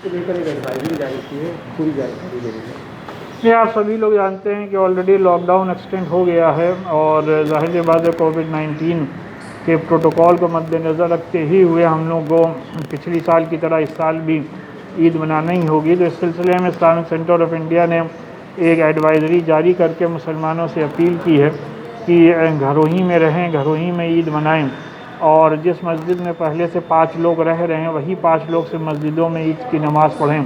کو لے کر ایک ایڈوائزری جاری کی ہے، پوری جانکاری دے دیجیے۔ یہ آپ سبھی لوگ جانتے ہیں کہ آلریڈی لاک ڈاؤن ایکسٹینڈ ہو گیا ہے، اور ظاہر سی بات ہے کووڈ-19 کے پروٹوکول کو مد نظر رکھتے ہی ہوئے ہم لوگ کو پچھلی سال کی طرح اس سال بھی عید منانا ہی ہوگی۔ تو اس سلسلے میں اسلامک سینٹر آف انڈیا نے ایک ایڈوائزری جاری کر کے مسلمانوں سے اپیل کی ہے کہ گھروں ہی میں رہیں، گھروں ہی میں عید منائیں، اور جس مسجد میں پہلے سے 5 لوگ رہ رہے ہیں وہی 5 لوگ سے مسجدوں میں عید کی نماز پڑھیں،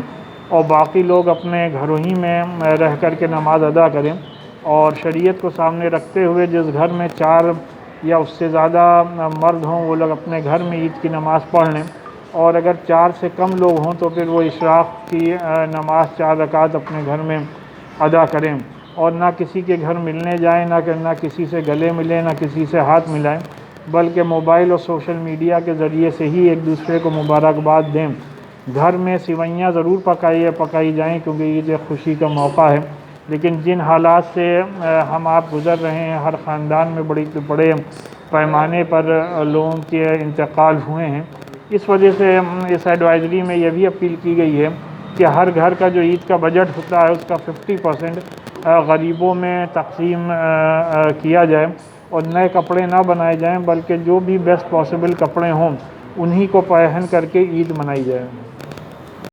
اور باقی لوگ اپنے گھروں ہی میں رہ کر کے نماز ادا کریں۔ اور شریعت کو سامنے رکھتے ہوئے جس گھر میں 4 یا اس سے زیادہ مرد ہوں وہ لوگ اپنے گھر میں عید کی نماز پڑھ لیں، اور اگر 4 سے کم لوگ ہوں تو پھر وہ اشراق کی نماز 4 رکعت اپنے گھر میں ادا کریں، اور نہ کسی کے گھر ملنے جائیں، نہ کسی سے گلے ملیں، نہ کسی سے ہاتھ ملائیں، بلکہ موبائل اور سوشل میڈیا کے ذریعے سے ہی ایک دوسرے کو مبارکباد دیں۔ گھر میں سوئیاں ضرور پکائی جائیں کیونکہ عید ایک خوشی کا موقع ہے، لیکن جن حالات سے ہم آپ گزر رہے ہیں، ہر خاندان میں بڑے پیمانے پر لوگوں کے انتقال ہوئے ہیں، اس وجہ سے اس ایڈوائزری میں یہ بھی اپیل کی گئی ہے کہ ہر گھر کا جو عید کا بجٹ ہوتا ہے اس کا 50% غریبوں میں تقسیم کیا جائے، اور نئے کپڑے نہ بنائے جائیں بلکہ جو بھی بیسٹ پاسبل کپڑے ہوں انہی کو پہن کر کے عید منائی جائے۔